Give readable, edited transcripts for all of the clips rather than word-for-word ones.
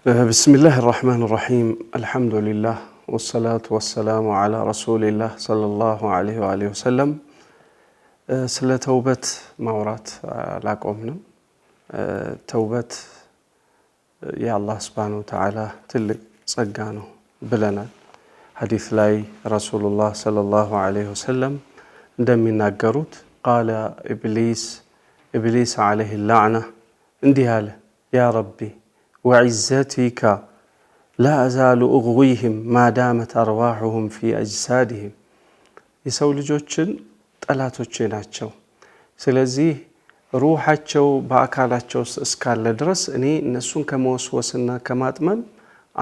بسم الله الرحمن الرحيم الحمد لله والصلاة والسلام على رسول الله صلى الله عليه وآله وسلم سلا توبة مورات لاقومنا توبة يا الله سبحانه وتعالى تلك صقانه بلنا حديث لاي رسول الله صلى الله عليه وسلم دمي ناقروت قال إبليس عليه اللعنة اندهاله يا ربي وعزتك لا أزال أغويهم ما دامت أرواحهم في أجسادهم يسول جوتشن طلاتوچه ናቸው ስለዚህ ሩሃቸው በአካላቸው እስካለ ድረስ እኔ እነሱን ከመወስወስና ከማጥመም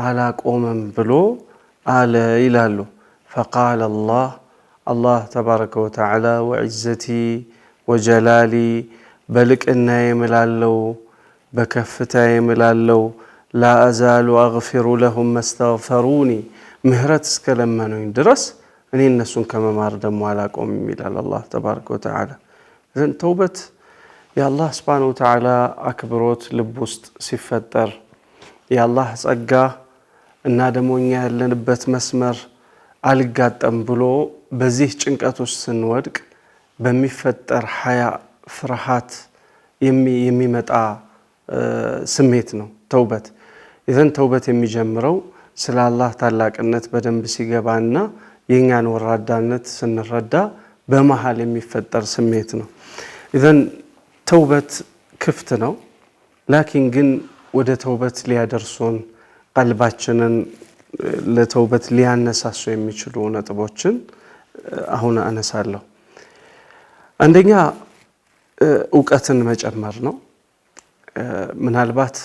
አላቆመም ብሎ አለ ይላሉ فقال الله تبارك وتعالى وعزتي وجلالي بلقنا يملاለው بكفتا يملاለው لا أزال أغفر لهم ما استغفروني مهرت اسكلمنوين درس እኔ እነሱን ከመማር ደሞ አላቆም ይላል አላህ ተባረከ ወተዓላ ዘን ተውበት የአላህ Subhanahu Wa Ta'ala አክብሮት ልብ ውስጥ ሲፈጠር የአላህ ጸጋ እና ደሞኛ ያለንበት መስመር አልጋጠም ብሎ በዚህ ጭንቀት ውስጥ ስንወድቅ በሚፈጠር ሐያ ፍርሃት የሚመጣ ስሜት ነው ተውበት ይዘን ተውበት የሚጀምረው ስለ አላህ ታላቅነት በደንብ ሲገባና የኛን ወራዳነት ስንረዳ በመሃል የሚፈጠር ስሜት ነው ኢዘን ተውበት ክፍት ነው ላኪን ግን ወደ ተውበት ሊያደርሱን ቀልባችንን ለተውበት ሊያነሳሱ የሚችሉ ነጥቦችን አሁን አነሳለሁ አንደኛ ዕውቀትን መጨመር ነው ምናልባት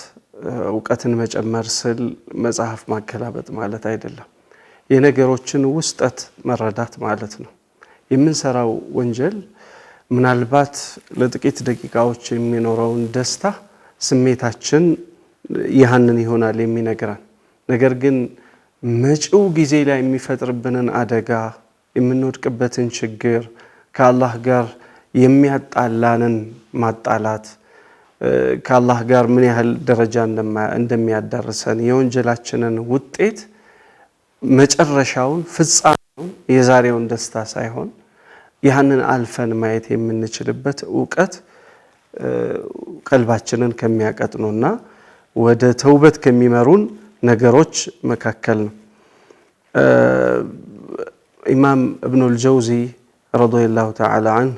ዕውቀትን መጨመር ስል መጽሐፍ ማከላበጥ ማለት አይደለም የነገሮችን ውስጠት መረዳት ማለት ነው የምንሰራው ወንጀል ምናልባት ለጥቂት ደቂቃዎች የሚኖረውን ደስታ ስሜታችን ያንን ይሆናል የሚነግራን ነገር ግን መጪው ጊዜ ላይ የሚፈጥርብንን አደጋ የምንወድቅበትን ችግር ከአላህ ጋር የሚያጣላንን ማጣላት ከአላህ ጋር ምን ያህል ደረጃ እንደሚያዳርሰን የወንጀላችንን ውጤት መጨረሻውን ፍጻሜውን የዛሬውን ደስታ ሳይሆን ያንን አልፈን ማየት የምንችልበት ዕውቀት ቀልባችንን ከሚያቀጥኑና ወደ ተውበት ከሚመሩን ነገሮች መካከል ነው ኢማም ኢብኑ አልጀውዚ ረዲየላሁ ተዓላ ዐንሁ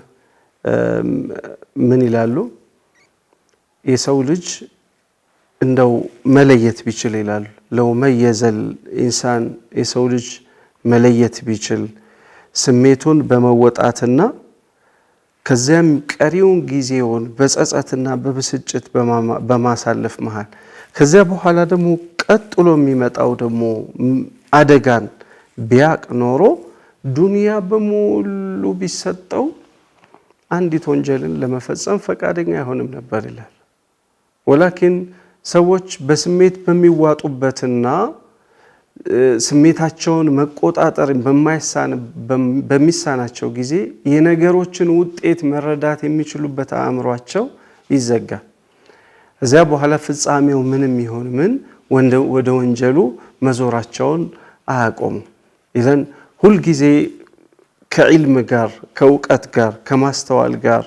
ምን ይላሉ የሰው ልጅ እንደው መለየት ቢችል ይላል ለው መየዘል ኢንሳን የሰው ልጅ መለየት ቢችል ስሜቱን በመወጣትና ከዚያም ቀሪውን ጊዜውን በጸጸትና በብስጭት በማሳለፍ መሃል ከዚያ በኋላ ደግሞ ቀጥሎ የሚመጣው ደግሞ አደጋን ቢያቅ ኖሮ ዱንያ በሙሉ ቢሰጠው አንዲት ወንጀልን ለመፈጸም ፈቃደኛ አይሆንም ነበር ይላል ወላኪን ሰዎች በስሜት በሚዋጡበትና ስሜታቸውን መቆጣጠር በሚሳናቸው ጊዜ የነገሮችን ውጤት መረዳት የሚችሉበት አእምሯቸው ይዘጋል እዚያ በኋላ ፍጻሜው ምንም ይሁን ምን ወደ ወንጀሉ መዞራቸውን አያቆሙ ኢዘን ሁሉ ጊዜ ከዕልም ጋር ከዕውቀት ጋር ከማስተዋል ጋር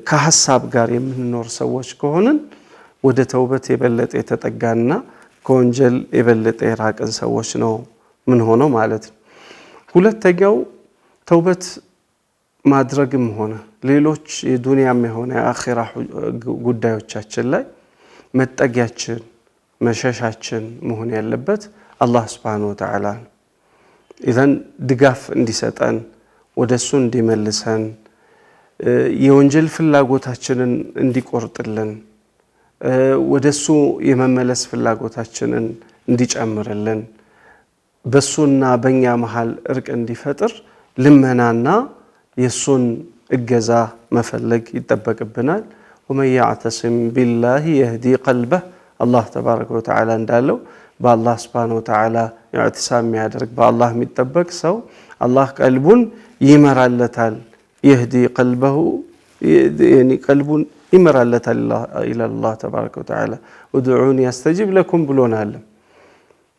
ከሐሳብ ጋር የምንኖር ሰዎች ከሆነን ወደ ተውበት የበለጠ የተጠጋና ከወንጀል የበለጠ የራቀን ሰዎች ነው ምን ሆኖ ማለት ነው ሁለተኛው ተውበት ማድረግም ሆነ ሌሎች የዱንያም የሆነ የአኺራ ጉዳዮቻችን ላይ መጠጊያችን መሸሻችን መሆን ያለበት አላህ Subhanahu Wa Ta'ala ኢዘን ድጋፍ እንዲሰጠን ወደሱ እንዲመልሰን የወንጀል ፍላጎታችንን እንዲቆርጥልን ወደሱ የመመለስ ፍላጎታችንን እንዲጨምርልን በሱና በእኛ መሃል እርቅ እንዲፈጥር ልመናና የሱን እገዛ መፈለግ ይጠበቅብናል ومن يعتصم بالله يهدي قلبه الله تبارك وتعالى እንዳለው በአላህ Subhanahu Wa Ta'ala ያዕትሳም ያደርግ በአላህ የሚጠበቅ ሰው አላህ ቀልቡን ይመራለታል يهدي قلبه يعني قلبون ይመራለታል ኢላላህ ተባረከ ወተዓላ። ኡድዑኒ አስተጂብ ለኩም ብሎናል።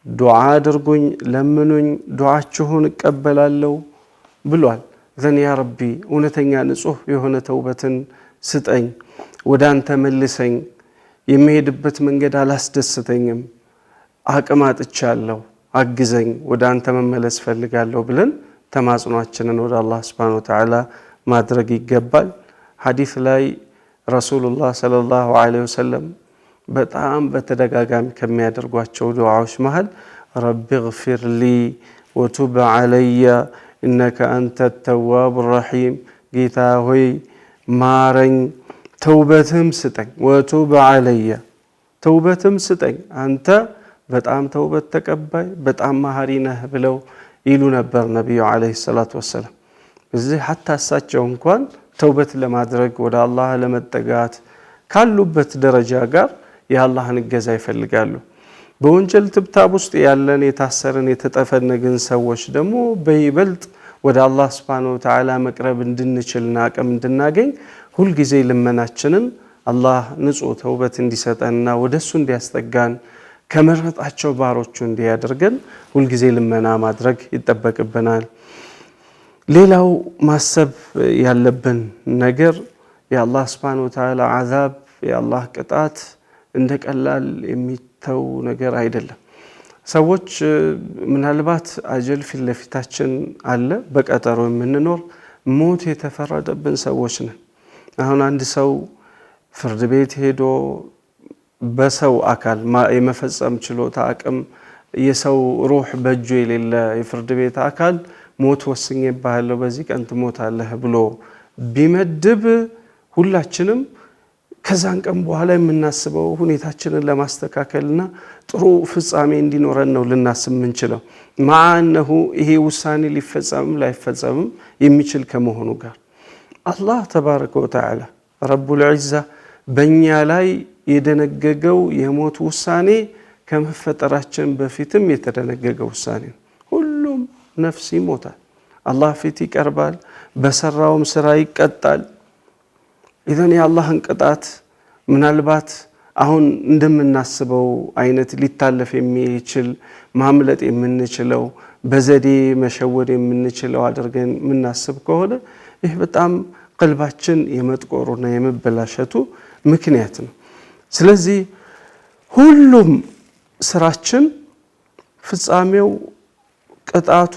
ዱዓ አድርጉኝ፣ ለምኑኝ፣ ዱዓችሁን እቀበላለሁ ብሏል። ዘን ያ ረቢ እውነተኛ ንጹህ የሆነ ተውበትን ስጠኝ፣ ወደ አንተ መልሰኝ፣ የሚሄድበት መንገድ አላስደስተኝም፣ አቅም አጥቻለሁ፣ አግዘኝ፣ ወደ አንተ መመለስ ፈልጋለሁ ብለን ተማጽኗችንን ወደ አላህ ሱብሓነሁ ወተዓላ ማድረግ ይገባል። ሐዲስ ላይ ረሱሉላህ ሰለላሁ ዐለይሂ ወሰለም በጣም በተደጋጋሚ ከሚያደርጓቸው ዱዓዎች መሃል ረቢ ግፊር ሊ ወቱብ ዐለየ ኢነከ አንተ ተዋቡ ረሒም፣ ጌታ ሆይ ማረኝ፣ ተውበትም ስጠኝ፣ ወቱብ ዐለየ ተውበትም ስጠኝ፣ አንተ በጣም ተውበት ተቀባይ በጣም መሐሪ ነህ ብለው ይሉ ነበር ነቢዩ ዐለይሂ ሰላቱ ወሰላም። እዚህ ሐታ እሳቸው እንኳን ተውበት ለማድረግ ወደ አላህ ለመጠጋት ካሉበት ደረጃ ጋር የአላህን እገዛ ይፈልጋሉ። በወንጀል ትብታብ ውስጥ ያለን የታሰርን የተጠፈነግን ሰዎች ደግሞ በይበልጥ ወደ አላህ ሱብሓነሁ ወተዓላ መቅረብ እንድንችልና አቅም እንድናገኝ ሁልጊዜ ልመናችንን አላህ ንጹህ ተውበት እንዲሰጠንና ወደሱ እንዲያስጠጋን ከመረጣቸው ባሮቹ እንዲያደርገን ሁልጊዜ ልመና ማድረግ ይጠበቅብናል። ሌላው ማሰብ ያለብን ነገር የአላህ ሱብሓነሁ ወተዓላ አዛብ የአላህ ቅጣት እንደ ቀላል የሚተው ነገር አይደለም። ሰዎች ምናልባት አጀል ፊት ለፊታችን አለ፣ በቀጠሮ የምንኖር ሞት የተፈረደብን ሰዎች ነን። አሁን አንድ ሰው ፍርድ ቤት ሄዶ በሰው አካል የመፈጸም ችሎታ አቅም የሰው ሩህ በእጁ የሌለ የፍርድ ቤት አካል ሞት ወስኜብሃለሁ በዚህ ቀን ትሞታለህ ብሎ ቢመድብ ሁላችንም ከዛን ቀን በኋላ የምናስበው ሁኔታችንን ለማስተካከልና ጥሩ ፍጻሜ እንዲኖረን ነው ልናስብ የምንችለው። ማአነሁ ይሄ ውሳኔ ሊፈጸምም ላይፈጸምም የሚችል ከመሆኑ ጋር አላህ ተባረከ ወተዓላ ረቡል ዒዛ በእኛ ላይ የደነገገው የሞት ውሳኔ ከመፈጠራችን በፊትም የተደነገገ ውሳኔ ነው። ሁሉም ነፍስ ይሞታል፣ አላህ ፊት ይቀርባል፣ በሰራውም ስራ ይቀጣል። ኢዘን የአላህን ቅጣት ምናልባት አሁን እንደምናስበው አይነት ሊታለፍ የሚችል ማምለጥ የምንችለው በዘዴ መሸወድ የምንችለው አድርገን የምናስብ ከሆነ ይህ በጣም ቀልባችን የመጥቆሩና የመበላሸቱ ምክንያት ነው። ስለዚህ ሁሉም ስራችን ፍጻሜው ቅጣቱ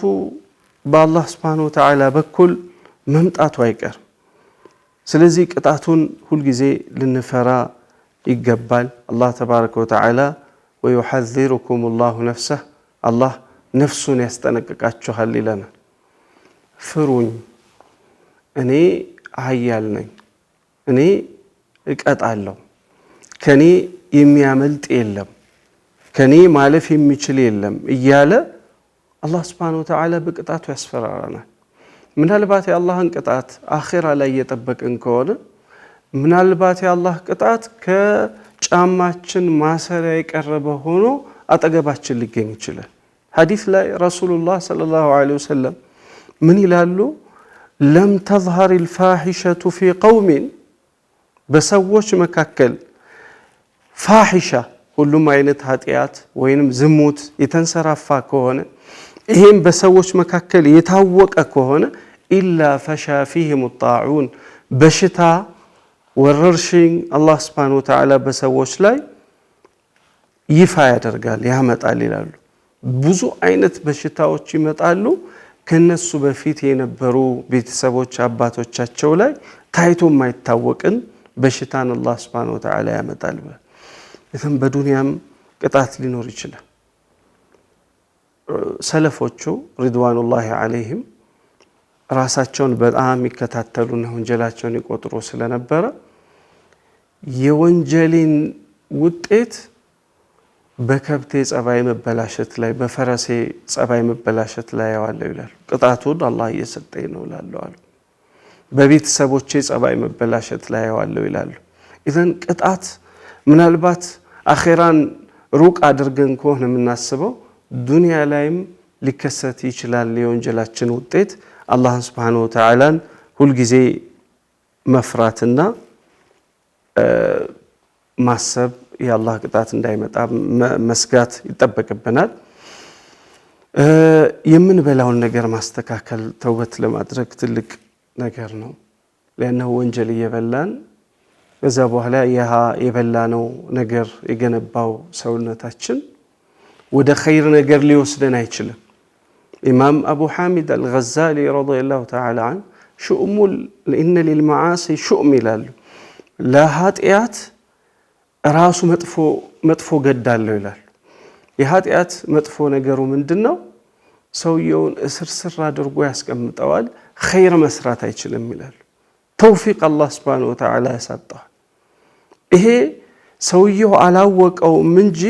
በአላህ ሱብሓነሁ ወተዓላ በኩል መምጣቱ አይቀርም። ስለዚህ ቅጣቱን ሁልጊዜ ልንፈራ ይገባል። አላህ ተባረከ ወተዓላ ወዩሐዚሩኩም ላሁ ነፍሰህ፣ አላህ ነፍሱን ያስጠነቅቃችኋል ይለናል። ፍሩኝ፣ እኔ ኃያል ነኝ፣ እኔ እቀጣለሁ፣ ከኔ የሚያመልጥ የለም፣ ከኔ ማለፍ የሚችል የለም እያለ አላህ ሱብሓነሁ ወተዓላ በቅጣቱ ያስፈራራናል። ምናልባት የአላህን ቅጣት አኺራ ላይ እየጠበቅን ከሆነ ምናልባት የአላህ ቅጣት ከጫማችን ማሰሪያ የቀረበ ሆኖ አጠገባችን ሊገኝ ይችላል። ሐዲስ ላይ ረሱሉላህ ሰለላሁ ዐለይሂ ወሰለም ምን ይላሉ? ለም ተዝሀር ልፋሒሸቱ ፊ ቀውሚን፣ በሰዎች መካከል ፋሒሻ ሁሉም አይነት ኃጢአት ወይንም ዝሙት የተንሰራፋ ከሆነ ይህም በሰዎች መካከል የታወቀ ከሆነ ኢላ ፈሻ ፊህም ጣዑን፣ በሽታ ወረርሽኝ አላህ ሱብሓነሁ ወተዓላ በሰዎች ላይ ይፋ ያደርጋል ያመጣል ይላሉ። ብዙ አይነት በሽታዎች ይመጣሉ። ከነሱ በፊት የነበሩ ቤተሰቦች አባቶቻቸው ላይ ታይቶ የማይታወቅን በሽታን አላህ ሱብሓነሁ ወተዓላ ያመጣል። ይህም በዱንያም ቅጣት ሊኖር ይችላል። ሰለፎቹ ሪድዋኑላሂ ዐለይሂም ራሳቸውን በጣም ይከታተሉና ወንጀላቸውን ይቆጥሩ ስለነበረ የወንጀሌን ውጤት በከብቴ ጸባይ መበላሸት ላይ በፈረሴ ጸባይ መበላሸት ላይ ያዋለው ይላሉ። ቅጣቱን አላህ እየሰጠኝ ነው ይላሉ። በቤተሰቦቼ ጸባይ መበላሸት ላይ ያዋለው ይላሉ። ኢዘን ቅጣት ምናልባት አኺራን ሩቅ አድርገን ከሆነ የምናስበው ዱንያ ላይም ሊከሰት ይችላል። የወንጀላችን ውጤት አላህን ሱብሓነሁ ወተዓላን ሁልጊዜ መፍራትና ማሰብ የአላህ ቅጣት እንዳይመጣ መስጋት ይጠበቅብናል። የምንበላውን ነገር ማስተካከል ተውበት ለማድረግ ትልቅ ነገር ነው። ለأنه ወንጀል እየበላን ከዛ በኋላ ያ የበላነው ነገር የገነባው ሰውነታችን ወደ ኸይር ነገር ሊወስደን አይችልም። ኢማም አቡ ሐሚድ አልገዛሊ ረዲየላሁ ተዓላ ዐን ሹእሙል ኢነ ሊልመዓሲ ሹእም ይላሉ። ለኃጢአት ራሱ መጥፎ ገዳለው ይላሉ። የኃጢአት መጥፎ ነገሩ ምንድነው? ሰውየውን እስርስር አድርጎ ያስቀምጠዋል። ኸይር መስራት አይችልም ይላሉ። ተውፊቅ አላህ ሱብሓነሁ ወተዓላ ያሳጣዋል። ይሄ ሰውየው አላወቀውም እንጂ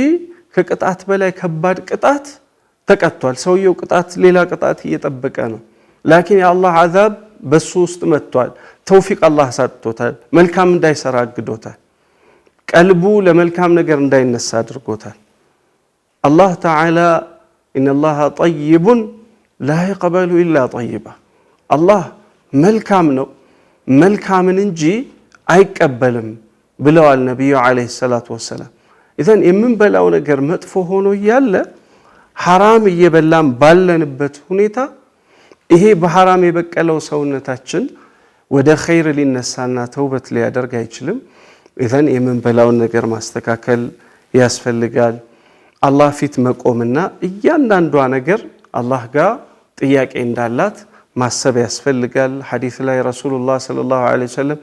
ከቅጣት በላይ ከባድ ቅጣት ተቀጥቷል። ሰውየው ቅጣት ሌላ ቅጣት እየጠበቀ ነው። ላኪን የአላህ አዛብ በሱ ውስጥ መጥቷል። ተውፊቅ አላህ አሳጥቶታል። መልካም እንዳይሰራ አግዶታል። ቀልቡ ለመልካም ነገር እንዳይነሳ አድርጎታል። አላህ ተዓላ ኢነላሃ ጠይቡን ላ የቅበሉ ኢላ ጠይባ። አላህ መልካም ነው፣ መልካምን እንጂ አይቀበልም ብለዋል ነቢዩ ዓለይሂ ሰላቱ ወሰላም። ኢዘን የምንበላው ነገር መጥፎ ሆኖ እያለ ሐራም እየበላን ባለንበት ሁኔታ ይሄ በሐራም የበቀለው ሰውነታችን ወደ ኸይር ሊነሳና ተውበት ሊያደርግ አይችልም። ኢዘን የምንበላውን ነገር ማስተካከል ያስፈልጋል። አላህ ፊት መቆምና እያንዳንዷ ነገር አላህ ጋር ጥያቄ እንዳላት ማሰብ ያስፈልጋል። ሐዲስ ላይ ረሱሉላህ ሰለላሁ ዐለይሂ ወሰለም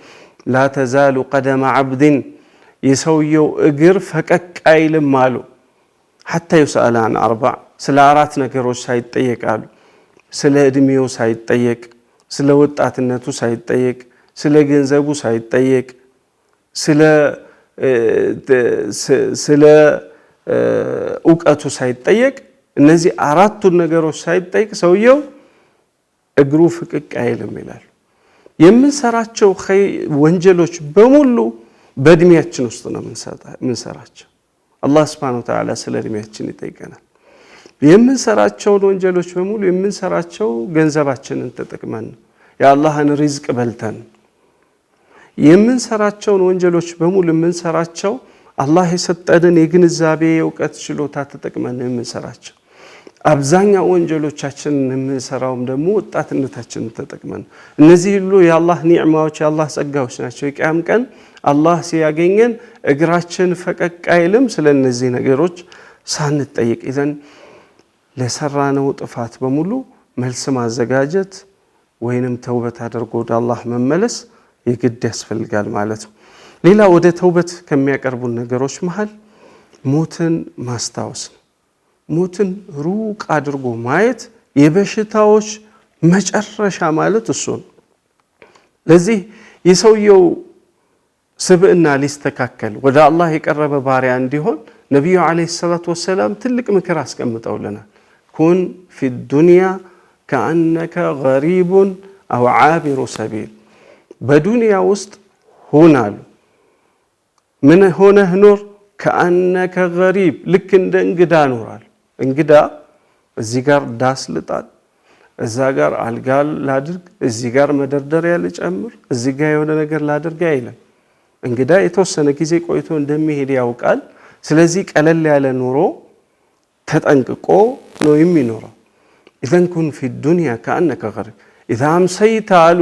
ላ ተዛሉ ቀደመ ዐብድን የሰውየው እግር ፈቀቅ አይልም አሉ። ሐታ ዩስአለ ዐን አርባዕ ስለ አራት ነገሮች ሳይጠየቃሉ። ስለ ዕድሜው ሳይጠየቅ፣ ስለ ወጣትነቱ ሳይጠየቅ፣ ስለ ገንዘቡ ሳይጠየቅ፣ ስለ እውቀቱ ሳይጠየቅ፣ እነዚህ አራቱን ነገሮች ሳይጠየቅ ሰውየው እግሩ ፍቅቅ አይልም ይላል። የምንሰራቸው ወንጀሎች በሙሉ በእድሜያችን ውስጥ ነው የምንሰራቸው። አላህ ሱብሓነሁ ወተዓላ ስለ እድሜያችን ይጠይቀናል። የምንሰራቸውን ወንጀሎች በሙሉ የምንሰራቸው ገንዘባችንን ተጠቅመን የአላህን ሪዝቅ በልተን የምንሰራቸውን ወንጀሎች በሙሉ የምንሰራቸው አላህ የሰጠንን የግንዛቤ የእውቀት ችሎታ ተጠቅመን የምንሰራቸው። አብዛኛው ወንጀሎቻችንን የምንሰራውም ደግሞ ወጣትነታችንን ተጠቅመን። እነዚህ ሁሉ የአላህ ኒዕማዎች የአላህ ጸጋዎች ናቸው። የቂያም ቀን አላህ ሲያገኘን እግራችን ፈቀቅ አይልም ስለ እነዚህ ነገሮች ሳንጠይቅ። ይዘን ለሰራነው ጥፋት በሙሉ መልስ ማዘጋጀት ወይንም ተውበት አድርጎ ወደ አላህ መመለስ የግድ ያስፈልጋል ማለት ነው። ሌላ ወደ ተውበት ከሚያቀርቡን ነገሮች መሃል ሞትን ማስታወስ ነው። ሞትን ሩቅ አድርጎ ማየት የበሽታዎች መጨረሻ ማለት እሱ ነው። ለዚህ የሰውየው ስብዕና ሊስተካከል ወደ አላህ የቀረበ ባሪያ እንዲሆን ነቢዩ ዓለይሂ ሰላቱ ወሰላም ትልቅ ምክር አስቀምጠውልናል። ኩን ፊ ዱንያ ከአነከ ገሪቡን አው ዓቢሩ ሰቢል። በዱንያ ውስጥ ሁናሉ ምን ሆነህ ኑር? ከአነከ ገሪብ ልክ እንደ እንግዳ ኑራል። እንግዳ እዚህ ጋር ዳስ ልጣል፣ እዛ ጋር አልጋ ላድርግ፣ እዚህ ጋር መደርደሪያ ልጨምር፣ እዚህ ጋር የሆነ ነገር ላድርግ አይልም። እንግዳ የተወሰነ ጊዜ ቆይቶ እንደሚሄድ ያውቃል። ስለዚህ ቀለል ያለ ኑሮ ተጠንቅቆ ነው የሚኖረው። ኢዘን ኩን ፊ ዱንያ ከአነከ ገሪብ ኢዛ አምሰይተ አሉ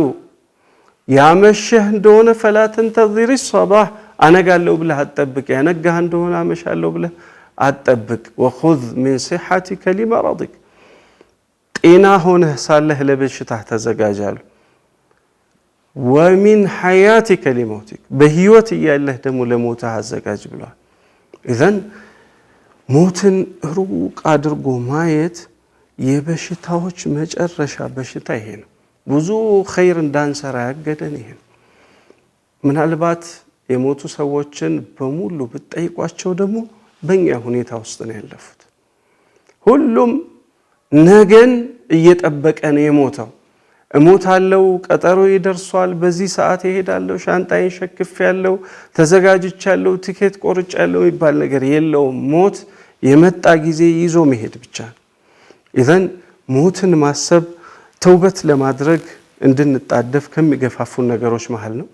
ያመሸህ እንደሆነ ፈላ ተንተዚር ሰባህ አነጋለሁ ብለህ አትጠብቅ። ያነጋህ እንደሆነ አመሻለሁ ብለህ አትጠብቅ። ወኹዝ ሚን ሲሐቲከ ሊመረዲክ ጤና ሆነህ ሳለህ ለበሽታህ ተዘጋጃሉ። ወሚን ሐያቲከ ሊመውቲክ በህይወት እያለህ ደግሞ ለሞትህ አዘጋጅ ብለዋል። ኢዘን ሞትን ሩቅ አድርጎ ማየት የበሽታዎች መጨረሻ በሽታ ይሄ ነው። ብዙ ኸይር እንዳንሰራ ያገደን ይሄ ነው። ምናልባት የሞቱ ሰዎችን በሙሉ ብትጠይቋቸው ደግሞ በእኛ ሁኔታ ውስጥ ነው ያለፉት። ሁሉም ነገን እየጠበቀ ነው የሞተው። እሞታለሁ፣ ቀጠሮ ይደርሷል፣ በዚህ ሰዓት እሄዳለሁ፣ ሻንጣዬን ሸክፌያለሁ፣ ተዘጋጅቻለሁ፣ ቲኬት ቆርጫለሁ የሚባል ነገር የለውም። ሞት የመጣ ጊዜ ይዞ መሄድ ብቻ ነው። ኢዘን ሞትን ማሰብ ተውበት ለማድረግ እንድንጣደፍ ከሚገፋፉን ነገሮች መሃል ነው።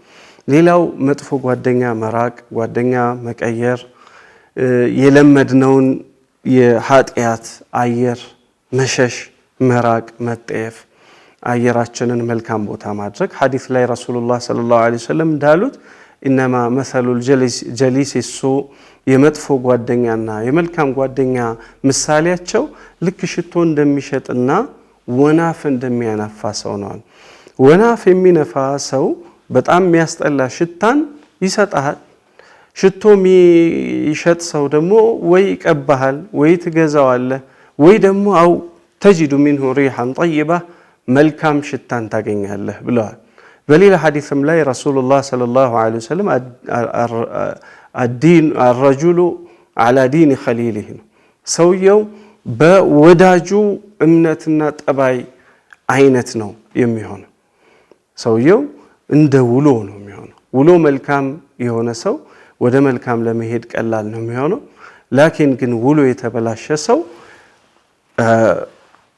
ሌላው መጥፎ ጓደኛ መራቅ ጓደኛ መቀየር የለመድነውን የኃጢያት አየር መሸሽ መራቅ መጠየፍ አየራችንን መልካም ቦታ ማድረግ ሐዲስ ላይ ረሱላህ ሰለላሁ ዐለይሂ ወሰለም እንዳሉት ኢነማ መሰሉል ጀሊስ السوء የመጥፎ ጓደኛና የመልካም ጓደኛ ምሳሌያቸው ልክ ሽቶ እንደሚሸጥና ወናፍ እንደሚያነፋ ሰው ነው ወናፍ የሚነፋ ሰው በጣም የሚያስጠላ ሽታን ይሰጣል ሽቶ የሚሸጥ ሰው ደግሞ ወይ ይቀባሃል ወይ ትገዛዋለህ ወይ ደግሞ አው تجد منه ريحا طيبة መልካም ሽታን ታገኛለህ ብለዋል በሌላ ሐዲስም ላይ ረሱላህ ሰለላሁ ዐለይሂ ወሰለም الدين الرجل على دين خليله ሰውየው በወዳጁ እምነትና ጠባይ አይነት ነው የሚሆነው ሰውየው እንደ ውሎ ነው የሚሆነው ውሎ መልካም የሆነ ሰው ወደ መልካም ለመሄድ ቀላል ነው የሚሆነው ላኪን ግን ውሎ የተበላሸ ሰው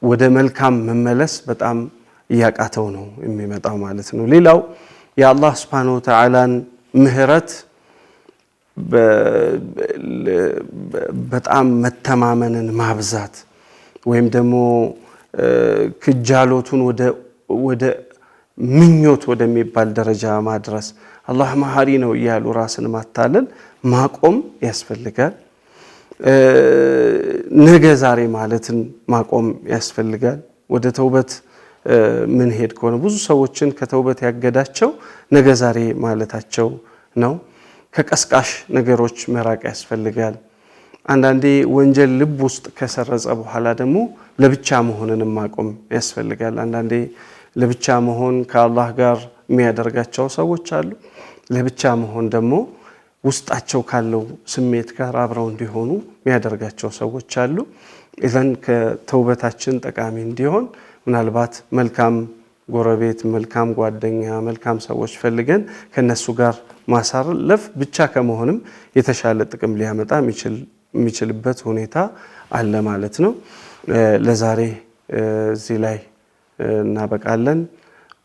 ወደ መልካም መመለስ በጣም ያቃተው ነው የሚመጣው ማለት ነው ሌላው የአላህ Subhanahu Wa Ta'ala ምህረት በጣም መተማመንን ማብዛት ወይም ደግሞ ክጃሎቱን ወደ ምኞት ወደሚባል ደረጃ ማድረስ አላህ መሐሪ ነው ይያሉ ራስን ማታለል ማቆም ያስፈልጋል ነገ ዛሬ ማለትን ማቆም ያስፈልጋል ወደ ተውበት ምን ሄድ ከሆነ ብዙ ሰዎችን ከተውበት ያገዳቸው ነገ ዛሬ ማለታቸው ነው ከቀስቃሽ ነገሮች መራቅ ያስፈልጋል አንዳንዴ ወንጀል ልብ ውስጥ ከሰረጸ በኋላ ደግሞ ለብቻ መሆንን ማቆም ያስፈልጋል አንዳንዴ ለብቻ መሆን ከአላህ ጋር የሚያደርጋቸው ሰዎች አሉ ለብቻ መሆን ደግሞ ውስጣቸው ካለው ስሜት ጋር አብረው እንዲሆኑ የሚያደርጋቸው ሰዎች አሉ ኢዘን ከተውበታችን ጠቃሚ እንዲሆን ምናልባት መልካም ጎረቤት መልካም ጓደኛ መልካም ሰዎች ፈልገን ከነሱ ጋር ማሳረፍ ብቻ ከመሆንም የተሻለ ጥቅም ሊያመጣ የሚችልበት ሁኔታ አለ ማለት ነው ለዛሬ እዚህ ላይ እናበቃለን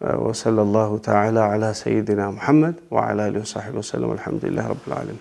وصلى الله تعالى على سيدنا محمد وعلى اله وصحبه وسلم الحمد لله رب العالمين